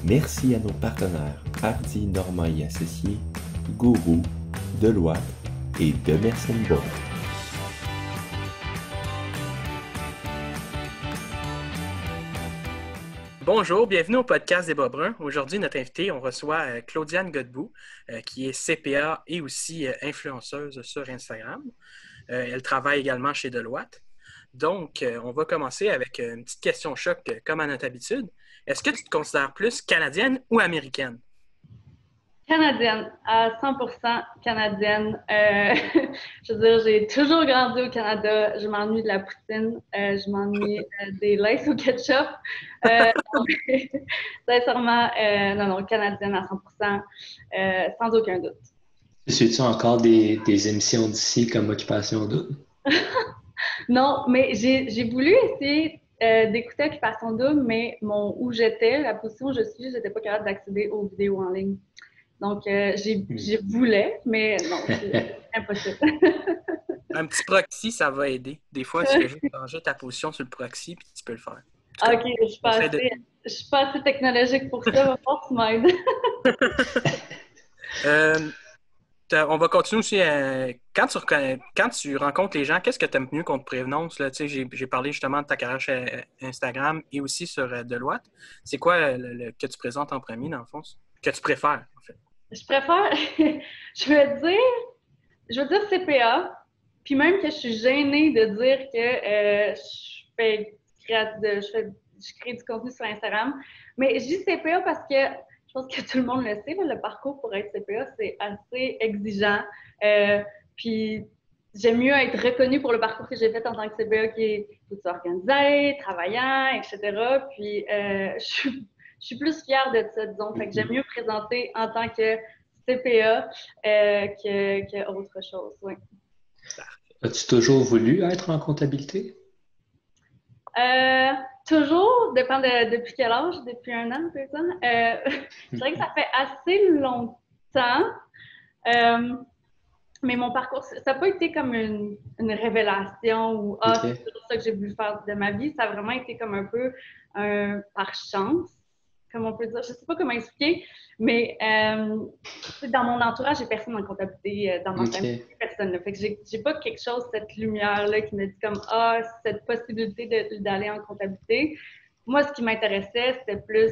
Merci à nos partenaires Hardy Normand et Associés, Gourou, Deloitte et Demerson Bourg. Bonjour, bienvenue au podcast des Bas Bruns. Aujourd'hui, notre invitée, on reçoit Claudiane Godbout, qui est CPA et aussi influenceuse sur Instagram. Elle travaille également chez Deloitte. Donc, on va commencer avec une petite question choc, comme à notre habitude. Est-ce que tu te considères plus canadienne ou américaine? Canadienne, à 100% canadienne. Je veux dire, j'ai toujours grandi au Canada. Je m'ennuie de la poutine. Je m'ennuie des laces au ketchup. Sincèrement, non, canadienne à 100%, sans aucun doute. Suis-tu encore des émissions d'ici comme Occupation Double? Non, mais j'ai voulu essayer d'écouter Occupation Double, mais où j'étais, la position où je suis, j'étais pas capable d'accéder aux vidéos en ligne. Donc, j'ai voulu, mais non, c'est impossible. Un petit proxy, ça va aider. Des fois, tu fais juste changer ta position sur le proxy, puis tu peux le faire. OK, je suis pas assez technologique pour ça. Va falloir que tu m'aides. On va continuer aussi. Quand tu rencontres les gens, qu'est-ce que tu aimes mieux qu'on te prévenonce? Là? Tu sais, j'ai parlé justement de ta carrière chez Instagram et aussi sur Deloitte. C'est quoi que tu présentes en premier, dans le fond? Que tu préfères, en fait? Je préfère, je veux dire CPA, puis même que je suis gênée de dire que je crée du contenu sur Instagram. Mais je dis CPA parce que je pense que tout le monde le sait, le parcours pour être CPA, c'est assez exigeant. Puis j'aime mieux être reconnue pour le parcours que j'ai fait en tant que CPA qui est tout organisé, travaillant, etc. Puis je suis plus fière de ça, disons. Fait que j'aime mieux présenter en tant que CPA que autre chose, oui. As-tu toujours voulu être en comptabilité? Toujours, dépend depuis quel âge, depuis 1 an, peut-être ça. Je dirais que ça fait assez longtemps. Mais mon parcours, ça n'a pas été comme une révélation ou c'est toujours ça que j'ai voulu faire de ma vie. Ça a vraiment été comme un peu par chance, comme on peut dire. Je ne sais pas comment expliquer, mais dans mon entourage, j'ai personne en comptabilité, dans ma famille, personne. Là. Fait que j'ai pas quelque chose, cette lumière-là qui me dit comme cette possibilité d'aller en comptabilité. Moi, ce qui m'intéressait, c'était plus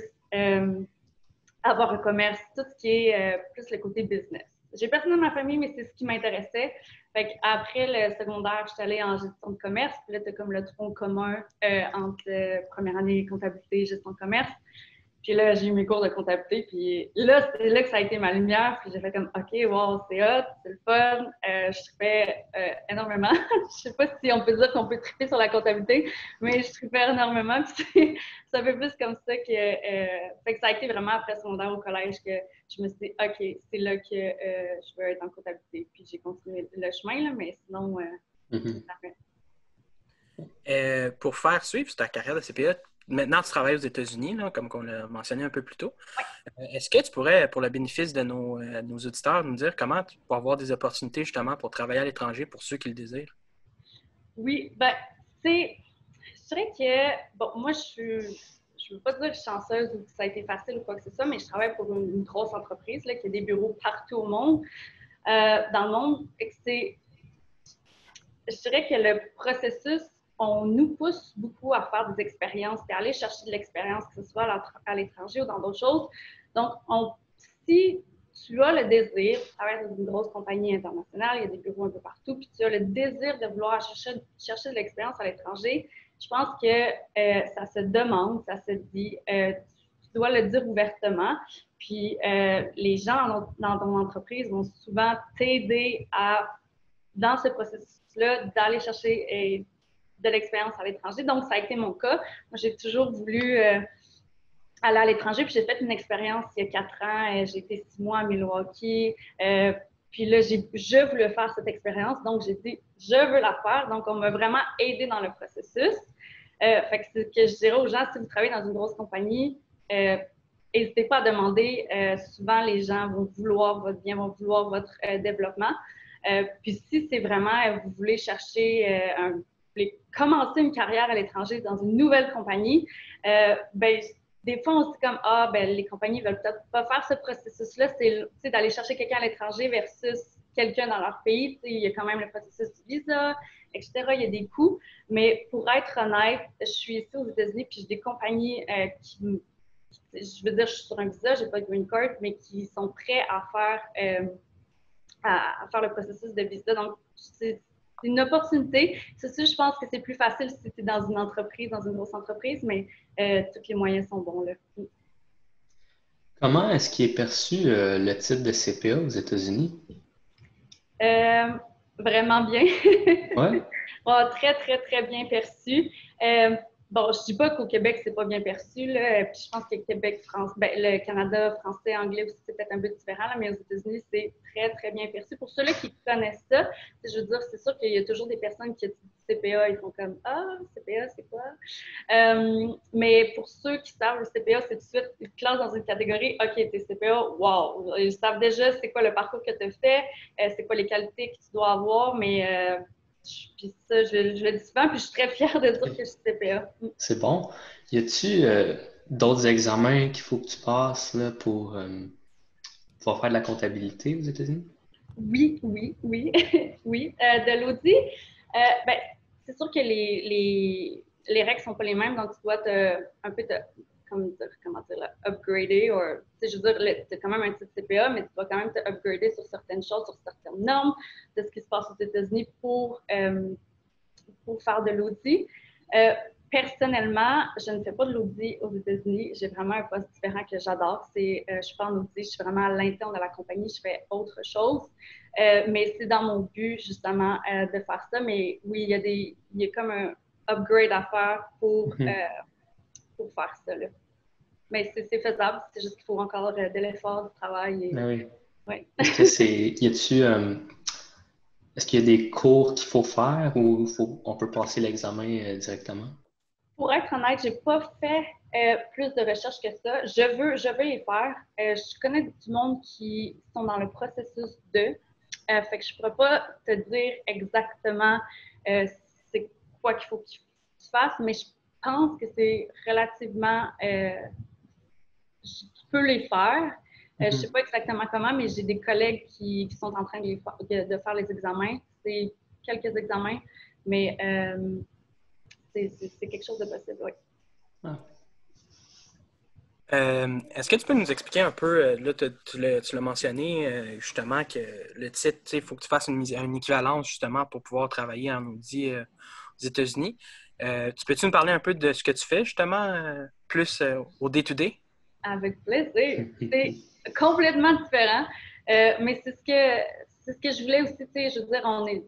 avoir un commerce, tout ce qui est plus le côté business. J'ai personne dans ma famille, mais c'est ce qui m'intéressait. Fait qu'après le secondaire, je suis allée en gestion de commerce. Puis là, tu as comme le tronc commun entre première année comptabilité et gestion de commerce. Puis là, j'ai eu mes cours de comptabilité. Puis là, c'est là que ça a été ma lumière. Puis j'ai fait comme, OK, wow, c'est hot, c'est le fun. Je trippais énormément. Je sais pas si on peut dire qu'on peut tripper sur la comptabilité, mais je trippais énormément. Puis ça fait plus comme ça que ça a été vraiment après secondaire au collège que je me suis dit, OK, c'est là que je veux être en comptabilité. Puis j'ai continué le chemin, là, mais sinon, ça fait. Pour faire suivre ta carrière de CPA, maintenant, tu travailles aux États-Unis, là, comme on l'a mentionné un peu plus tôt. Oui. Est-ce que tu pourrais, pour le bénéfice de nos auditeurs, nous dire comment tu peux avoir des opportunités justement pour travailler à l'étranger pour ceux qui le désirent? Oui, ben, je dirais que, bon, moi, je veux pas dire chanceuse ou que ça a été facile ou quoi que ce soit, mais je travaille pour une grosse entreprise là, qui a des bureaux partout au monde, dans le monde. Je dirais que le processus, on nous pousse beaucoup à faire des expériences et à aller chercher de l'expérience, que ce soit à l'étranger ou dans d'autres choses. Donc, si tu as le désir de travailler dans une grosse compagnie internationale, il y a des bureaux un peu partout, puis tu as le désir de vouloir chercher de l'expérience à l'étranger, je pense que ça se demande, ça se dit, tu dois le dire ouvertement. Puis les gens dans ton entreprise vont souvent t'aider dans ce processus-là, d'aller chercher de l'expérience à l'étranger. Donc, ça a été mon cas. Moi, j'ai toujours voulu aller à l'étranger, puis j'ai fait une expérience il y a 4 ans. J'ai été 6 mois à Milwaukee. Puis là, je voulais faire cette expérience, donc j'ai dit, je veux la faire. Donc, on m'a vraiment aidé dans le processus. Fait que c'est ce que je dirais aux gens, si vous travaillez dans une grosse compagnie, n'hésitez pas à demander. Souvent, les gens vont vouloir votre bien, vont vouloir votre développement. Puis si c'est vraiment, vous voulez chercher, vous voulez commencer une carrière à l'étranger dans une nouvelle compagnie, ben des fois, on se dit comme, ah, ben les compagnies veulent peut-être pas faire ce processus-là, c'est d'aller chercher quelqu'un à l'étranger versus quelqu'un dans leur pays. Il y a quand même le processus du visa, etc. Il y a des coûts. Mais pour être honnête, je suis ici aux États-Unis, puis j'ai des compagnies je veux dire, je suis sur un visa, j'ai pas de green card, mais qui sont prêts à faire le processus de visa. Donc, c'est une opportunité. Ceci, je pense que c'est plus facile si tu es dans une entreprise, dans une grosse entreprise, mais tous les moyens sont bons là. Comment est-ce qu'il est perçu le titre de CPA aux États-Unis? Vraiment bien. Ouais. Oh, très, très, très bien perçu. Bon, je dis pas qu'au Québec, c'est pas bien perçu, là. Puis je pense que Québec, France, le Canada, français, anglais aussi, c'est peut-être un peu différent, là, mais aux États-Unis, c'est très, très bien perçu. Pour ceux-là qui connaissent ça, je veux dire, c'est sûr qu'il y a toujours des personnes qui étudient CPA, ils font comme Ah, CPA, c'est quoi? Mais pour ceux qui savent, le CPA, c'est tout de suite, ils te classent dans une catégorie, OK, t'es CPA, wow! Ils savent déjà c'est quoi le parcours que tu as fait, c'est quoi les qualités que tu dois avoir, mais puis ça, je le dis souvent, puis je suis très fière de dire que je suis CPA. C'est bon. Y a-tu d'autres examens qu'il faut que tu passes là, pour faire de la comptabilité aux États-Unis? Oui, oui, oui, oui. De l'audit, ben, c'est sûr que les règles ne sont pas les mêmes, donc tu dois un peu comment dire, là, upgrader, je veux dire, tu as quand même un titre CPA, mais tu dois quand même te upgrader sur certaines choses, sur certaines normes de ce qui se passe aux États-Unis pour faire de l'audit. Personnellement, je ne fais pas de l'audit aux États-Unis. J'ai vraiment un poste différent que j'adore. Je ne suis pas en audit, je suis vraiment à l'interne de la compagnie, je fais autre chose. Mais c'est dans mon but, justement, de faire ça. Mais oui, il y a comme un upgrade à faire pour faire ça. Là. Mais c'est faisable, c'est juste qu'il faut encore de l'effort, du travail. Ah oui. Ouais. Est-ce qu'il y a des cours qu'il faut faire ou on peut passer l'examen directement? Pour être honnête, j'ai pas fait plus de recherches que ça. Je veux les faire. Je connais du monde qui sont dans le processus de. Fait que je pourrais pas te dire exactement c'est quoi qu'il faut qu'ils fassent, mais je pense que c'est relativement. Tu peux les faire. Je sais pas exactement comment, mais j'ai des collègues qui sont en train de faire les examens. C'est quelques examens, mais c'est quelque chose de possible, oui. Ah. Est-ce que tu peux nous expliquer un peu, là, tu l'as mentionné, justement, que le titre, il faut que tu fasses une équivalence, justement, pour pouvoir travailler en audit aux États-Unis. Peux-tu nous parler un peu de ce que tu fais, justement, plus au day-to-day? Avec plaisir. C'est complètement différent, mais c'est ce que je voulais aussi, tu sais, je veux dire, tu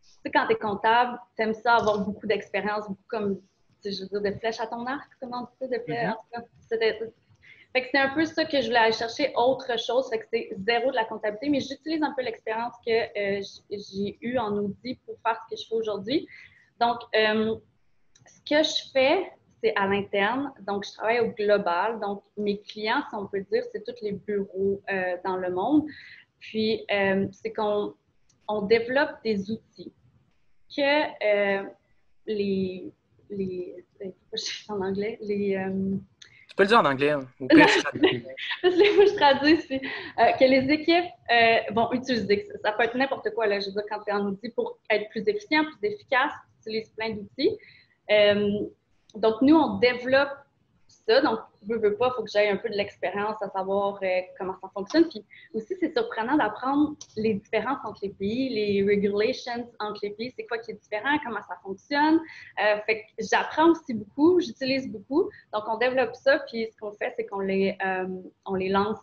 sais, quand tu es comptable, tu aimes ça avoir beaucoup d'expérience, beaucoup comme, je veux dire, de flèches à ton arc, comment on dit ça, de flèches, en tout cas, fait que c'est un peu ça que je voulais aller chercher, autre chose, fait que c'est zéro de la comptabilité, mais j'utilise un peu l'expérience que j'ai eue en audit pour faire ce que je fais aujourd'hui. Donc, ce que je fais, c'est à l'interne, donc je travaille au global, donc mes clients, si on peut dire, c'est tous les bureaux dans le monde, puis c'est qu'on développe des outils que en anglais, Tu peux le dire en anglais, hein, ou pire, je traduis. je traduis, que les équipes vont utiliser. Ça peut être n'importe quoi, là, je veux dire, quand tu es en outil pour être plus efficient, plus efficace, tu utilises plein d'outils. Donc, nous, on développe ça. Donc, veux pas, il faut que j'aie un peu de l'expérience à savoir comment ça fonctionne. Puis aussi, c'est surprenant d'apprendre les différences entre les pays, les regulations entre les pays, c'est quoi qui est différent, comment ça fonctionne. Fait que j'apprends aussi beaucoup, j'utilise beaucoup. Donc, on développe ça, puis ce qu'on fait, c'est qu'on les lance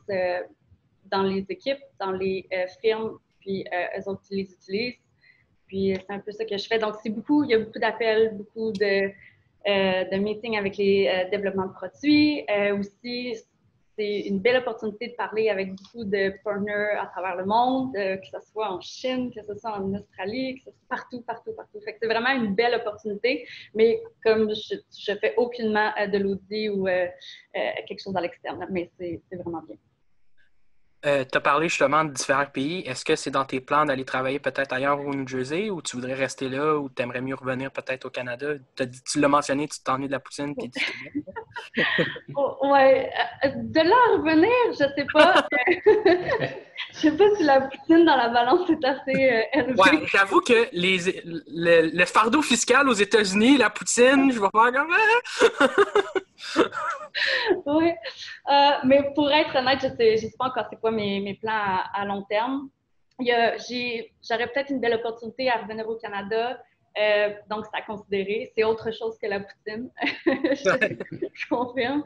dans les équipes, dans les firmes, puis eux autres, ils les utilisent. Puis c'est un peu ça que je fais. Donc, il y a beaucoup d'appels, beaucoup de meetings avec les développements de produits. Aussi, c'est une belle opportunité de parler avec beaucoup de partners à travers le monde, que ce soit en Chine, que ce soit en Australie, que ce soit partout, partout, partout. Fait que c'est vraiment une belle opportunité, mais comme je fais aucunement de l'audit ou quelque chose à l'externe, mais c'est vraiment bien. Tu as parlé justement de différents pays. Est-ce que c'est dans tes plans d'aller travailler peut-être ailleurs au New Jersey ou tu voudrais rester là ou tu aimerais mieux revenir peut-être au Canada? Tu l'as mentionné, tu t'ennuies de la poutine puis du Québec. Oh, ouais. De là à revenir, je sais pas. Je sais pas si la poutine dans la balance est assez élevée. Ouais, j'avoue que le fardeau fiscal aux États-Unis, la poutine, je vais faire comme... Oui. Mais pour être honnête, je sais pas encore c'est quoi mes plans à long terme. J'aurais peut-être une belle opportunité à revenir au Canada. Donc, c'est à considérer. C'est autre chose que la poutine. Je confirme.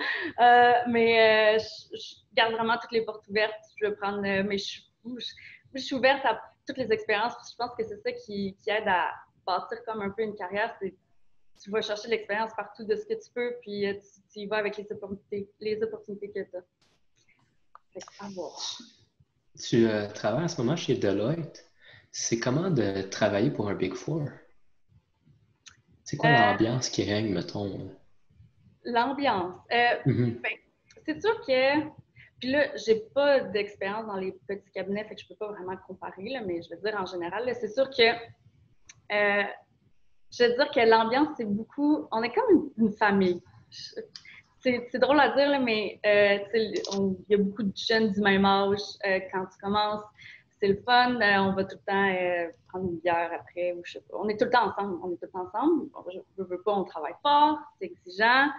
Mais je garde vraiment toutes les portes ouvertes. Je veux prendre, mais je suis ouverte à toutes les expériences. Je pense que c'est ça qui aide à bâtir comme un peu une carrière. Tu vas chercher l'expérience partout de ce que tu peux, puis tu y vas avec les opportunités que tu as. Fait que, à voir. Tu travailles en ce moment chez Deloitte. C'est comment de travailler pour un Big Four? C'est quoi l'ambiance qui règne, mettons? L'ambiance. Mhm. Ben, c'est sûr que... Puis là, j'ai pas d'expérience dans les petits cabinets, fait que je peux pas vraiment comparer, là, mais je veux dire en général, c'est sûr que... je veux dire que l'ambiance, c'est beaucoup... On est comme une famille. C'est drôle à dire, là, mais il y a beaucoup de jeunes du même âge quand tu commences. C'est le fun. On va tout le temps prendre une bière après. Ou je sais pas. On est tout le temps ensemble. On est tout le temps ensemble. Je veux pas, on travaille fort. C'est exigeant.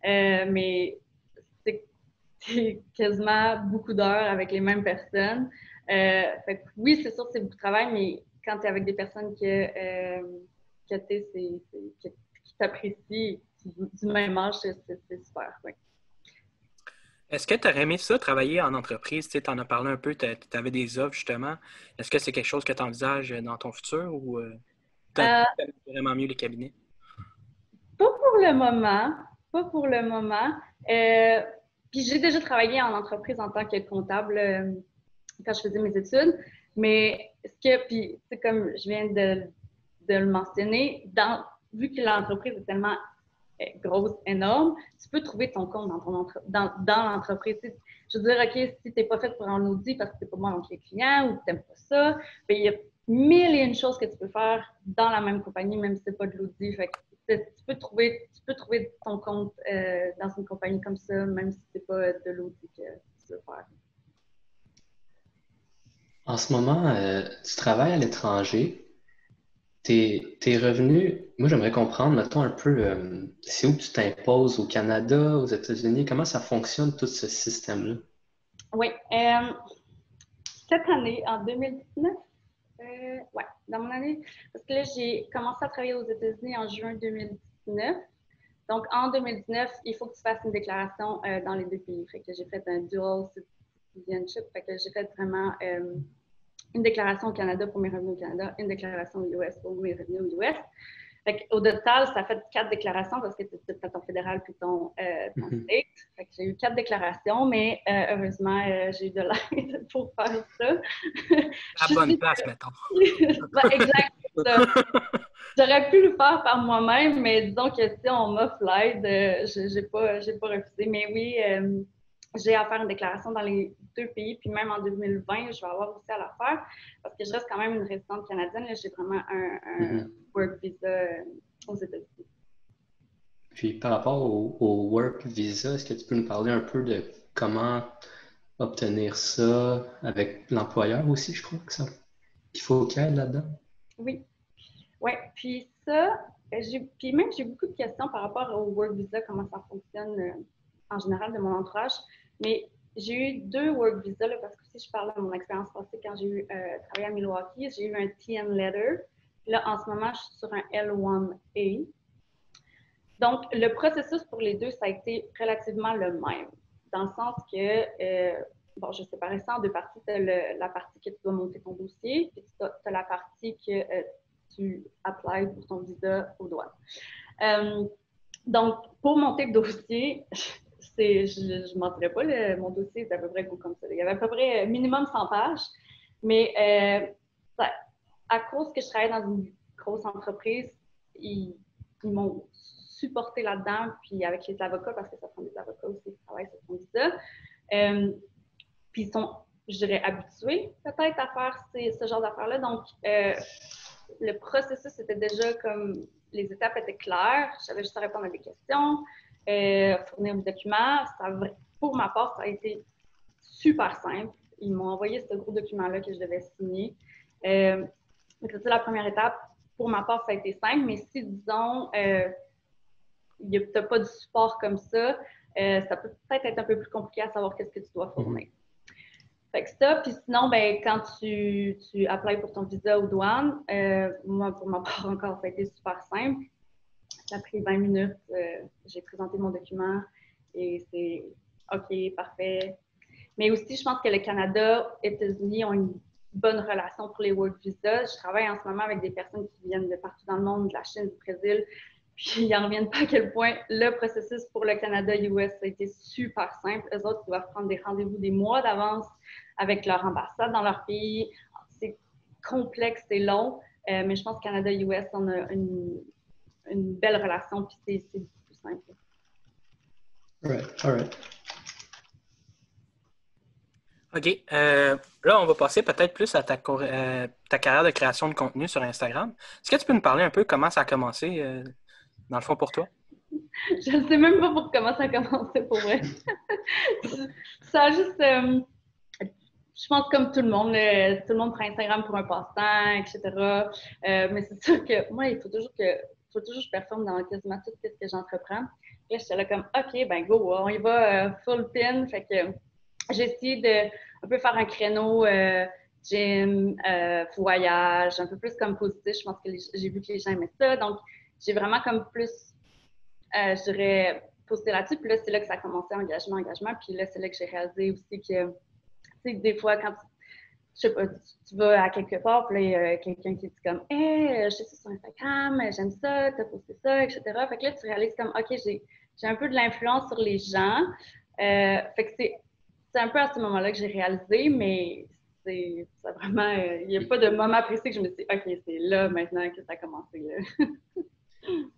Mais c'est quasiment beaucoup d'heures avec les mêmes personnes. Fait que oui, c'est sûr que c'est beaucoup de travail, mais quand tu es avec des personnes qui t'apprécient du même âge, c'est super. Ouais. Est-ce que tu aurais aimé ça, travailler en entreprise? Tu en as parlé un peu, tu avais des offres justement. Est-ce que c'est quelque chose que tu envisages dans ton futur ou tu aimes vraiment mieux les cabinets? Pas pour le moment. Pas pour le moment. Puis j'ai déjà travaillé en entreprise en tant que comptable quand je faisais mes études. Mais puis c'est comme je viens de le mentionner, vu que l'entreprise est tellement grosse, énorme, tu peux trouver ton compte dans l'entreprise. Je veux dire, OK, si tu n'es pas fait pour un audit parce que tu n'es pas bon avec les clients ou que tu n'aimes pas ça, bien, il y a mille et une choses que tu peux faire dans la même compagnie, même si ce n'est pas de l'audit. Fait que tu peux trouver ton compte dans une compagnie comme ça, même si ce n'est pas de l'audit que tu veux faire. En ce moment, tu travailles à l'étranger. Tes revenus, moi j'aimerais comprendre, mettons un peu, c'est où tu t'imposes au Canada, aux États-Unis, comment ça fonctionne tout ce système-là? Oui. Cette année, en 2019, ouais, dans mon année, parce que là, j'ai commencé à travailler aux États-Unis en juin 2019. Donc, en 2019, il faut que tu fasses une déclaration dans les deux pays. Fait que j'ai fait un dual citizenship. Fait que j'ai fait vraiment une déclaration au Canada pour mes revenus au Canada, une déclaration aux US pour mes revenus aux US. Fait au total, ça fait 4 déclarations parce que tu as ton fédéral puis ton state. Fait que j'ai eu 4 déclarations, mais heureusement, j'ai eu de l'aide pour faire ça. À bonne place, mettons. Exact. J'aurais pu le faire par moi-même, mais disons que si on m'offre l'aide, je n'ai pas refusé. Mais oui, j'ai à faire une déclaration dans les deux pays, puis même en 2020, je vais avoir aussi à la faire parce que je reste quand même une résidente canadienne. J'ai vraiment un work visa aux États-Unis. Puis par rapport au work visa, est-ce que tu peux nous parler un peu de comment obtenir ça avec l'employeur aussi, je crois qu'il faut qu'il y ait là-dedans? Oui. Oui, puis ça, puis même j'ai beaucoup de questions par rapport au work visa, comment ça fonctionne en général de mon entourage. Mais j'ai eu 2 work visa là, parce que si je parle de mon expérience passée quand j'ai travaillé à Milwaukee, j'ai eu un TN letter. Puis là, en ce moment, je suis sur un L1A. Donc, le processus pour les deux, ça a été relativement le même, dans le sens que, bon, je séparais ça en 2 parties. Tu as la partie que tu dois monter ton dossier, puis tu as la partie que tu applies pour ton visa aux douanes. Donc, pour monter le dossier, je ne mentirais pas, mon dossier est à peu près gros comme ça. Il y avait à peu près minimum 100 pages, mais à cause que je travaille dans une grosse entreprise, ils m'ont supporté là-dedans, puis avec les avocats, parce que ça prend des avocats aussi qui travaillent sur ton visa. Puis ils sont, je dirais, habitués peut-être à faire ce genre d'affaires-là. Donc, le processus était déjà comme, les étapes étaient claires, j'avais juste à répondre à des questions. fournir mes documents. Pour ma part, ça a été super simple. Ils m'ont envoyé ce gros document-là que je devais signer. C'était la première étape. Pour ma part, ça a été simple, mais si, disons, tu n'as pas du support comme ça peut peut-être être un peu plus compliqué à savoir qu'est-ce que tu dois fournir. Fait que ça, puis sinon, ben, quand tu applies pour ton visa aux douanes, moi, pour ma part encore, ça a été super simple. Ça a pris 20 minutes. J'ai présenté mon document et c'est OK, parfait. Mais aussi, je pense que le Canada, États-Unis ont une bonne relation pour les work visas. Je travaille en ce moment avec des personnes qui viennent de partout dans le monde, de la Chine, du Brésil, puis ils n'en reviennent pas à quel point le processus pour le Canada-US a été super simple. Eux autres, ils doivent prendre des rendez-vous des mois d'avance avec leur ambassade dans leur pays. C'est complexe et long, mais je pense que Canada-US, on a une belle relation, puis c'est beaucoup plus simple. All right. OK. Là, on va passer peut-être plus à ta carrière de création de contenu sur Instagram. Est-ce que tu peux nous parler un peu comment ça a commencé, dans le fond, pour toi? Je ne sais même pas pour comment ça a commencé pour vrai. Ça a juste... je pense comme tout le monde prend Instagram pour un passe-temps, etc. Mais c'est sûr que moi, il faut toujours que je performe dans quasiment tout ce que j'entreprends. Là, j'étais là comme, OK, ben go, on y va full pin. Fait que j'ai essayé de un peu faire un créneau gym, voyage, un peu plus comme positif. Je pense que j'ai vu que les gens aimaient ça. Donc, j'ai vraiment comme plus, je dirais, posté là-dessus. Puis là, c'est là que ça a commencé, engagement. Puis là, c'est là que j'ai réalisé aussi que, tu sais, des fois, quand je sais pas, tu vas à quelque part, puis là, il y a quelqu'un qui dit comme « Hey, je sais ça sur Instagram, j'aime ça, t'as posté ça, etc. » Fait que là, tu réalises comme « OK, j'ai un peu de l'influence sur les gens. » Fait que c'est un peu à ce moment-là que j'ai réalisé, mais c'est vraiment... Il n'y a pas de moment précis que je me suis dit « OK, c'est là maintenant que ça a commencé. »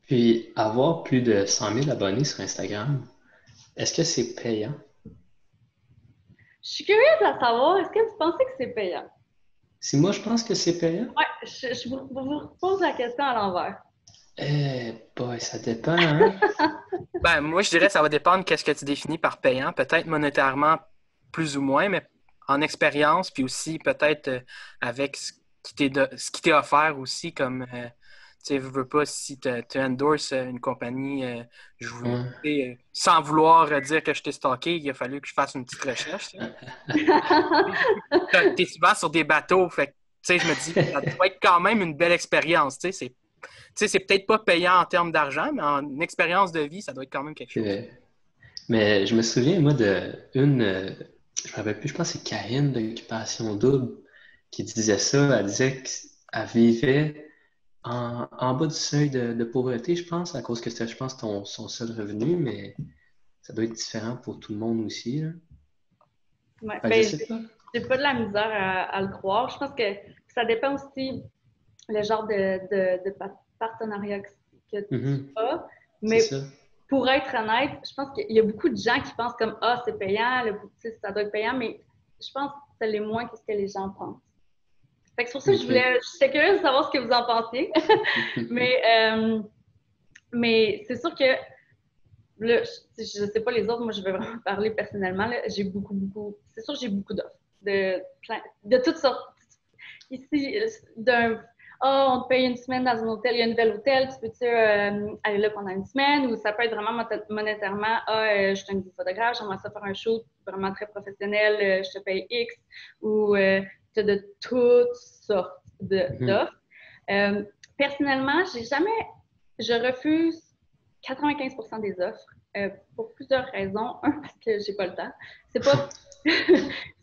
Puis, avoir plus de 100 000 abonnés sur Instagram, est-ce que c'est payant? Je suis curieuse à savoir, est-ce que vous pensez que c'est payant? Si moi, je pense que c'est payant? Oui, je vous repose la question à l'envers. Boy, ça dépend, hein? Ben, moi, je dirais que ça va dépendre qu'est-ce que tu définis par payant. Peut-être monétairement, plus ou moins, mais en expérience, puis aussi peut-être avec ce qui t'est offert aussi, comme... tu sais, veux pas, si tu endorses une compagnie, sans vouloir dire que je t'ai stalké, il a fallu que je fasse une petite recherche. T'es souvent sur des bateaux, fait que, tu sais, je me dis, ça doit être quand même une belle expérience. Tu sais, c'est peut-être pas payant en termes d'argent, mais en expérience de vie, ça doit être quand même quelque chose. Mais je me souviens, moi, je me rappelle plus, je pense que c'est Karine d'Occupation Double qui disait ça. Elle disait qu'elle vivait en bas du seuil de pauvreté, je pense, à cause que c'était, je pense, son seul revenu, mais ça doit être différent pour tout le monde aussi. Là. Ouais, ben, j'ai pas de la misère à le croire. Je pense que ça dépend aussi le genre de partenariat que tu as. Mais pour être honnête, je pense qu'il y a beaucoup de gens qui pensent comme « Ah, c'est payant, ça doit être payant », mais je pense que ça l'est moins que ce que les gens pensent. Fait que c'est pour ça que j'étais curieuse de savoir ce que vous en pensiez. mais c'est sûr que là, je sais pas les autres, moi je vais vraiment parler personnellement. J'ai beaucoup, c'est sûr que j'ai beaucoup d'offres de toutes sortes. Ici, on te paye une semaine dans un hôtel, il y a un nouvel hôtel, tu peux-tu aller là pendant une semaine? Ou ça peut être vraiment monétairement, je suis un photographe, j'aimerais ça faire un shoot vraiment très professionnel, je te paye X. Ou tu as de toutes sortes d'offres. Personnellement, je refuse 95% des offres pour plusieurs raisons. Un, parce que j'ai pas le temps. C'est pas...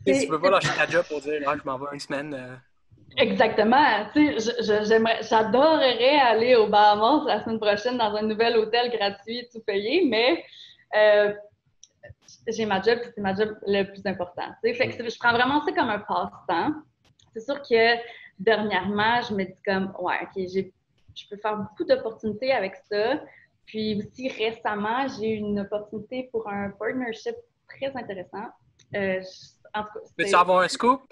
Tu peux pas lâcher ta job pour dire je m'en vais une semaine. Exactement. Tu sais, j'adorerais aller aux Bahamas la semaine prochaine dans un nouvel hôtel gratuit, tout payé, mais j'ai ma job, puis c'est ma job le plus important. Tu sais, fait que je prends vraiment ça comme un passe-temps. C'est sûr que dernièrement, je me dis comme, ouais, OK, je peux faire beaucoup d'opportunités avec ça. Puis aussi, récemment, j'ai eu une opportunité pour un partnership très intéressant. En tout cas, peux-tu avoir un scoop?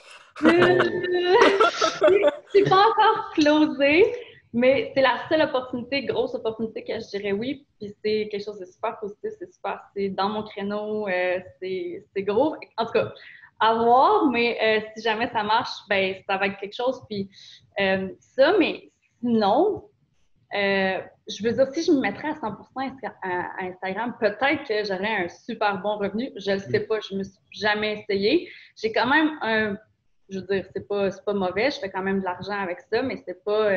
C'est pas encore closé, Mais c'est la seule opportunité, grosse opportunité que je dirais oui. Puis c'est quelque chose de super positif, c'est dans mon créneau, c'est gros. En tout cas, à voir, mais si jamais ça marche, ben ça va être quelque chose. Puis ça, mais sinon, je veux dire, si je me mettrais à 100% à Instagram, peut-être que j'aurais un super bon revenu. Je ne le sais pas, je ne me suis jamais essayé. J'ai quand même je veux dire, c'est pas mauvais, je fais quand même de l'argent avec ça, mais c'est pas,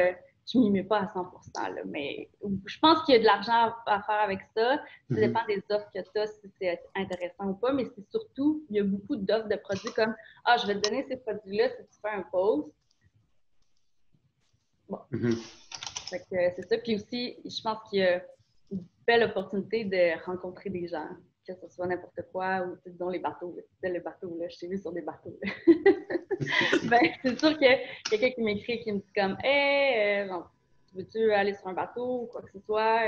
je m'y mets pas à 100%, là. Mais je pense qu'il y a de l'argent à faire avec ça. Ça dépend des offres que tu as, si c'est intéressant ou pas, mais c'est surtout, il y a beaucoup d'offres de produits comme, je vais te donner ces produits-là si tu fais un post. Bon. Fait que c'est ça. Puis aussi, je pense qu'il y a une belle opportunité de rencontrer des gens, que ce soit n'importe quoi, ou disons les bateaux. Les bateaux, là, je t'ai vu sur des bateaux. Ben, c'est sûr qu'il y a quelqu'un qui m'écrit et qui me dit comme « Hey, veux-tu aller sur un bateau ou quoi que ce soit?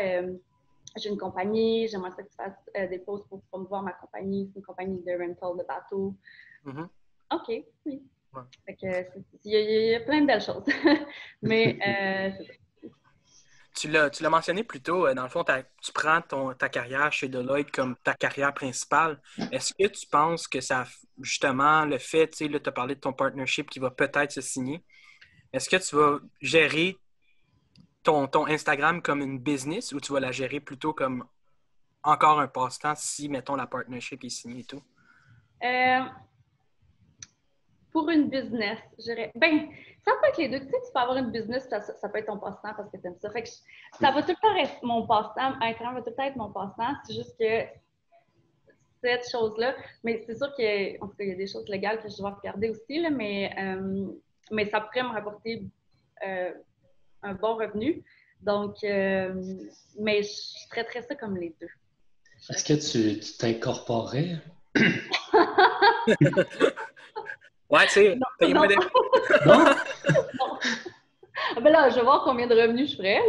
J'ai une compagnie, j'aimerais ça que tu fasses des posts pour promouvoir ma compagnie. C'est une compagnie de rental de bateaux. OK, oui. Ouais. Fait que il y a plein de belles choses. Mais c'est ça. Tu l'as mentionné plus tôt, dans le fond, tu prends ta carrière chez Deloitte comme ta carrière principale. Est-ce que tu penses que ça, justement, le fait, tu sais, là, tu as parlé de ton partnership qui va peut-être se signer, est-ce que tu vas gérer ton Instagram comme une business ou tu vas la gérer plutôt comme encore un passe-temps si, mettons, la partnership est signée et tout? Pour une business, je dirais. Ben, ça peut être les deux. Tu sais, tu peux avoir une business, ça peut être ton passe-temps parce que tu aimes ça. Fait que ça va tout le temps être mon passe-temps. Instagram va tout le temps être mon passe-temps. C'est juste que cette chose-là, mais c'est sûr qu'il y a des choses légales que je dois regarder aussi, là, mais ça pourrait me rapporter un bon revenu. Donc, mais je traiterais ça comme les deux. Est-ce que tu t'incorporerais? Ouais, tu sais, paye-moi des... Non? Non. Ben là, je vais voir combien de revenus je ferais.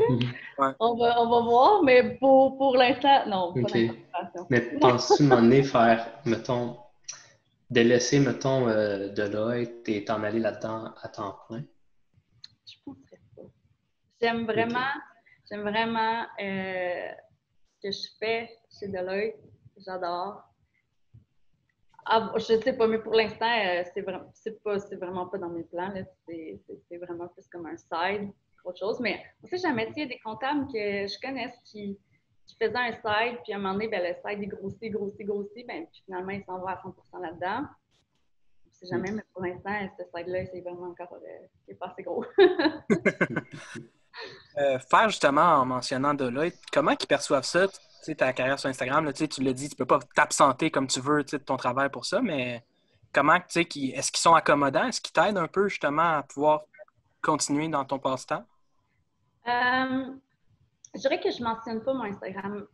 Ouais. On va voir, mais pour l'instant, non, pas d'incorporation. Mais penses-tu m'en aller faire, mettons, délaisser, mettons, Deloitte et t'en aller là-dedans à temps plein? Je penserais pas. J'aime vraiment ce que je fais chez Deloitte. J'adore. Je sais pas, mais pour l'instant, c'est vraiment pas dans mes plans. C'est vraiment plus comme un side, autre chose. Mais on sait jamais, il y a des comptables que je connaisse qui faisaient un side, puis à un moment donné, ben, le side est grossi, ben, puis finalement, il s'en va à 100% là-dedans. Je sais jamais, mais pour l'instant, ce side-là, c'est vraiment encore c'est pas assez gros. Faire justement en mentionnant Deloitte, comment ils perçoivent ça? Tu sais, ta carrière sur Instagram, là, tu l'as dit, tu peux pas t'absenter comme tu veux de ton travail pour ça, mais comment, est-ce qu'ils sont accommodants? Est-ce qu'ils t'aident un peu justement à pouvoir continuer dans ton passe-temps? Je dirais que je ne mentionne pas mon Instagram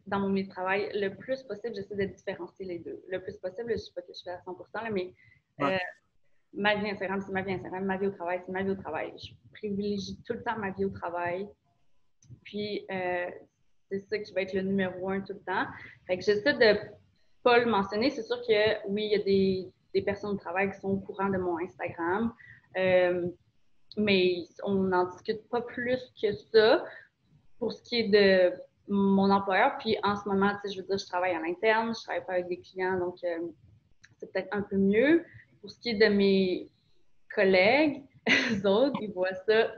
dans mon milieu de travail. Le plus possible, j'essaie de différencier les deux. Le plus possible, je ne sais pas que je fais à 100%, là, mais ma vie Instagram, c'est ma vie Instagram. Ma vie au travail, c'est ma vie au travail. Je privilégie tout le temps ma vie au travail. Puis, c'est ça qui va être le numéro 1 tout le temps. Fait que j'essaie de ne pas le mentionner. C'est sûr que, oui, il y a des personnes au travail qui sont au courant de mon Instagram, mais on n'en discute pas plus que ça pour ce qui est de mon employeur. Puis, en ce moment, je veux dire, je travaille à l'interne, je ne travaille pas avec des clients, donc c'est peut-être un peu mieux. Pour ce qui est de mes collègues, eux autres, ils voient ça...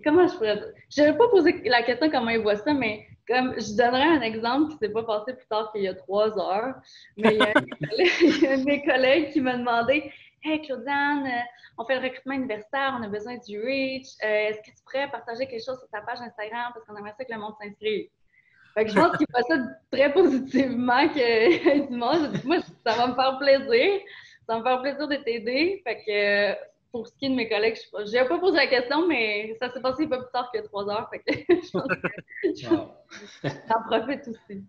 Comment je pourrais dire? Je n'avais pas posé la question comment ils voient ça, mais comme je donnerais un exemple qui ne s'est pas passé plus tard qu'il y a 3 heures. Mais il y a un de mes collègues qui m'a demandé « Hey Claudiane, on fait le recrutement universitaire, on a besoin du reach. Est-ce que tu pourrais partager quelque chose sur ta page Instagram parce qu'on aimerait ça que le monde s'inscrive? » Fait que je pense qu'il voit ça très positivement que du monde. Moi, ça va me faire plaisir. Ça va me faire plaisir de t'aider. Fait que pour ce qui est de mes collègues, je n'ai pas posé la question, mais ça s'est passé pas plus tard que 3 heures. Fait que je pense que j'en profite aussi.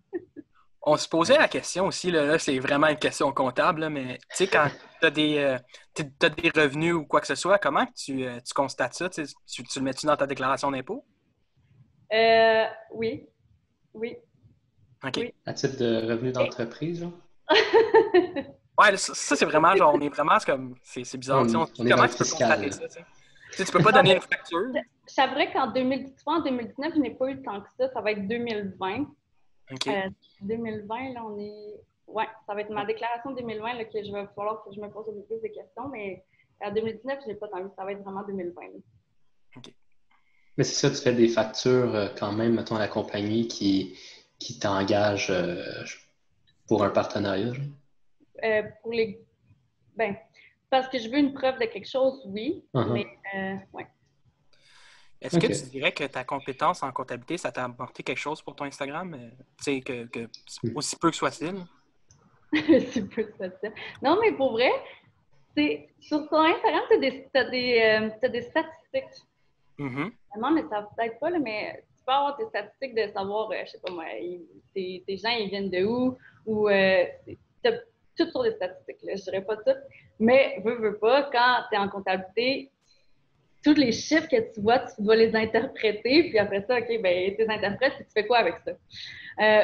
On se posait la question aussi, là c'est vraiment une question comptable, là, mais tu sais, quand tu as des revenus ou quoi que ce soit, comment tu constates ça? Tu le mets-tu dans ta déclaration d'impôt? Oui. Oui. OK. Oui. À titre de revenu d'entreprise, genre? Ouais, ça c'est vraiment genre, on est vraiment, c'est bizarre. On est dans le fiscal. Ça, Tu peux pas donner une facture. Je savais qu'en 2018, en 2019, je n'ai pas eu tant que ça. Ça va être 2020. OK. 2020, là, on est... Ouais, ça va être ma déclaration 2020 là, que je vais falloir que je me pose un peu plus de questions, mais en 2019, je n'ai pas tant vu. Ça va être vraiment 2020. Là. OK. Mais c'est ça, tu fais des factures quand même, mettons, à la compagnie qui t'engage pour un partenariat. Pour les... Ben, parce que je veux une preuve de quelque chose, oui, mais ouais. Est-ce que tu dirais que ta compétence en comptabilité, ça t'a apporté quelque chose pour ton Instagram? Tu sais, que aussi peu que soit-il? Si peu que soit-il. Non, mais pour vrai, sur ton Instagram, t'as des statistiques. Vraiment, mais ça peut-être pas, là, mais tu peux avoir tes statistiques de savoir, je sais pas moi, tes gens, ils viennent de où, ou t'as tout sur les statistiques, là, je dirais pas tout, mais veux pas, quand tu es en comptabilité, tous les chiffres que tu vois, tu dois les interpréter, puis après ça, OK, ben tu les interprètes, puis tu fais quoi avec ça?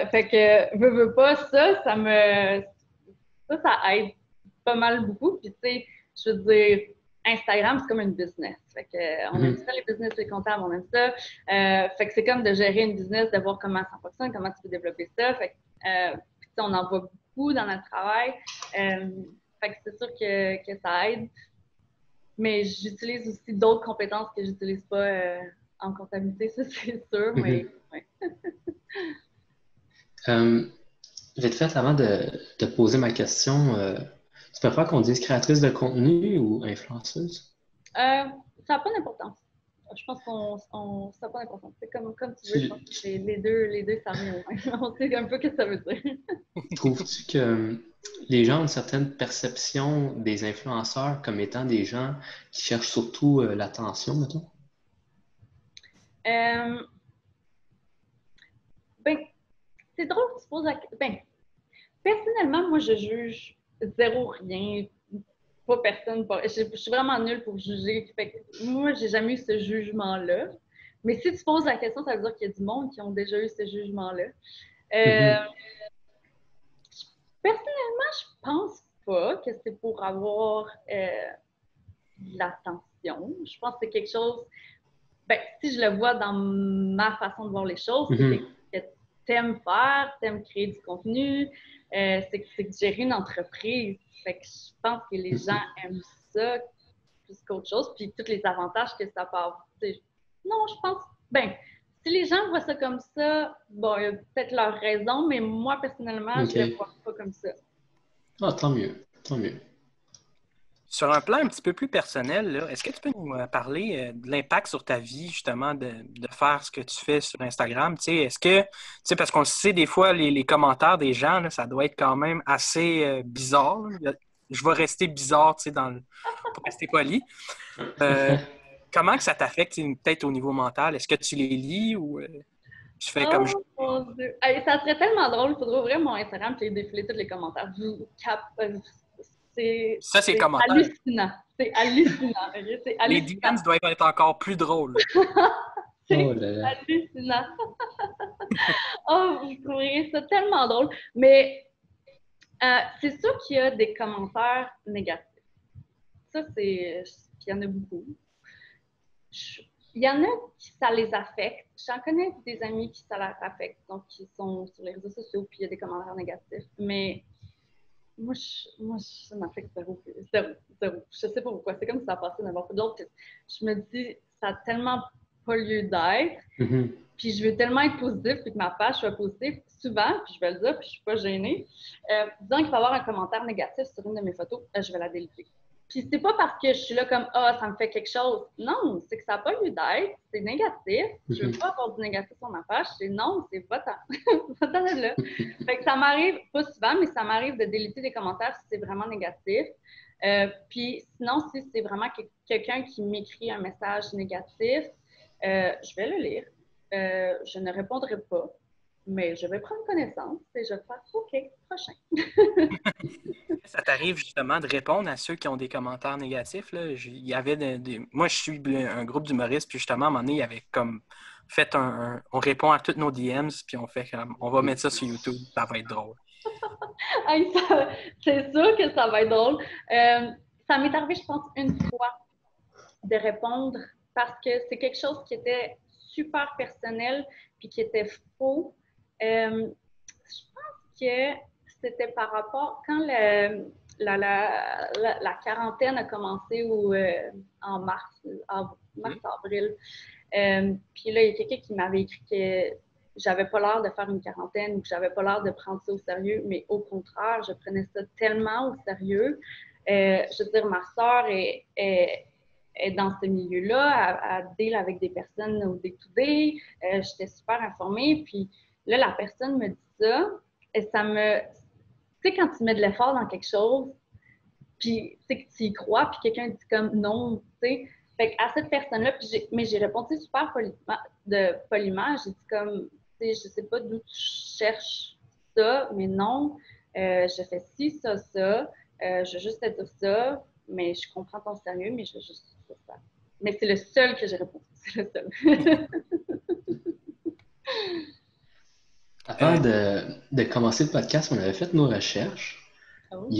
Fait que, veux pas, ça aide pas mal beaucoup, puis tu sais, je veux dire, Instagram, c'est comme une business. Fait que, on aime ça, les business, les comptables, on aime ça. Fait que c'est comme de gérer une business, de voir comment ça fonctionne, comment tu peux développer ça. Fait que, on en voit beaucoup dans notre travail. Fait que c'est sûr que ça aide. Mais j'utilise aussi d'autres compétences que j'utilise pas en comptabilité, ça c'est sûr. Mais ouais. Vite fait, avant de te poser ma question, tu préfères qu'on dise créatrice de contenu ou influenceuse? Ça n'a pas d'importance. Je pense ça n'a pas d'importance. C'est comme tu veux, je pense que les deux, ça revient au même. On sait un peu ce que ça veut dire. Trouves-tu que les gens ont une certaine perception des influenceurs comme étant des gens qui cherchent surtout l'attention, mettons? Ben, c'est drôle que tu poses la question. Ben, personnellement, moi, je juge zéro rien. Pas personne. Je suis vraiment nulle pour juger. Fait que moi, j'ai jamais eu ce jugement-là. Mais si tu poses la question, ça veut dire qu'il y a du monde qui ont déjà eu ce jugement-là. Personnellement, je pense pas que c'est pour avoir de l'attention. Je pense que c'est quelque chose. Ben, si je le vois dans ma façon de voir les choses, c'est quelque chose que t'aimes faire, t'aimes créer du contenu, c'est que gérer une entreprise. Fait que je pense que les gens aiment ça plus qu'autre chose, puis tous les avantages que ça peut avoir. Non, je pense, ben, si les gens voient ça comme ça, bon, il y a peut-être leur raison, mais moi, personnellement, je ne le vois pas comme ça. Ah, tant mieux, tant mieux. Sur un plan un petit peu plus personnel, est-ce que tu peux nous parler de l'impact sur ta vie, justement, de faire ce que tu fais sur Instagram? Est-ce que, parce qu'on sait des fois, les commentaires des gens, là, ça doit être quand même assez bizarre. Là. Je vais rester bizarre, pour rester poli. Comment que ça t'affecte, peut-être au niveau mental? Est-ce que tu les lis ou tu fais comme... Mon Dieu. Hey, ça serait tellement drôle. Il faudrait ouvrir mon Instagram et défiler tous les commentaires. Ça, c'est commentaire. Hallucinant. C'est hallucinant. C'est hallucinant. Les DMs doivent être encore plus drôles. C'est hallucinant. Oh, je trouverais ça tellement drôle. Mais c'est sûr qu'il y a des commentaires négatifs. Ça, c'est... Il y en a beaucoup. Il y en a qui ça les affecte. J'en connais des amis qui ça les affecte, donc qui sont sur les réseaux sociaux, puis il y a des commentaires négatifs. Mais moi, ça m'affecte zéro. Je sais pas pourquoi. C'est comme si ça passait n'importe d'autre. Je me dis, ça a tellement pas lieu d'être. Puis je veux tellement être positive, puis que ma page soit positive. Souvent, puis je vais le dire, puis je suis pas gênée. Disons qu'il va y avoir un commentaire négatif sur une de mes photos, je vais la déliter. Puis c'est pas parce que je suis là comme « Ah, ça me fait quelque chose ». Non, c'est que ça n'a pas lieu d'être, c'est négatif. Je veux pas avoir du négatif sur ma page. C'est non, c'est va-t'en. Va-t'en de là. Fait que ça m'arrive, pas souvent, mais ça m'arrive de déliter des commentaires si c'est vraiment négatif. Puis sinon, si c'est vraiment quelqu'un qui m'écrit un message négatif, je vais le lire. Je ne répondrai pas. Mais je vais prendre connaissance et je vais faire « OK, prochain ». Ça t'arrive justement de répondre à ceux qui ont des commentaires négatifs, là? Il y avait moi, je suis un groupe d'humoristes, puis justement, à un moment donné, il y avait comme fait on répond à tous nos DMs, puis on fait comme, on va mettre ça sur YouTube, ça va être drôle. C'est sûr que ça va être drôle. Ça m'est arrivé, je pense, une fois de répondre parce que c'est quelque chose qui était super personnel puis qui était faux. Je pense que c'était par rapport quand la quarantaine a commencé en mars-avril. Puis là, il y a quelqu'un qui m'avait écrit que j'avais pas l'air de faire une quarantaine ou que j'avais pas l'air de prendre ça au sérieux, mais au contraire, je prenais ça tellement au sérieux. Je veux dire, ma soeur est dans ce milieu-là, à deal avec des personnes au day-to-day. J'étais super informée. Puis là, la personne me dit ça et ça me... Tu sais, quand tu mets de l'effort dans quelque chose, puis tu sais que tu y crois, puis quelqu'un dit comme non, tu sais. Fait qu'à cette personne-là, mais j'ai répondu super poliment. J'ai dit comme, tu sais, je sais pas d'où tu cherches ça, mais non, je fais ci, ça, ça. Je veux juste te dire ça, mais je comprends ton sérieux, mais je veux juste dire ça. Mais c'est le seul que j'ai répondu. C'est le seul. Avant de commencer le podcast, on avait fait nos recherches. Oh. Il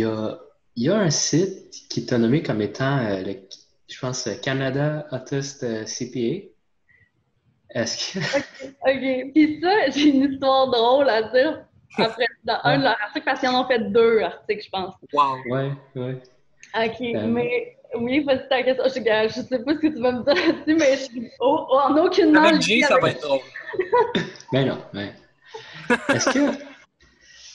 y a un site qui t'a nommé comme étant, je pense, Canada Hottest CPA. Est-ce que... OK. Puis ça, j'ai une histoire drôle à dire après, dans un de leurs articles, parce qu'ils en ont fait 2 articles, je pense. Wow! Ouais, ouais. OK, mais oui, vas-y ta question. Je sais pas ce que tu vas me dire là-dessus, mais je suis en aucunement... Avec Jay, ça va être drôle. Ben non, ben...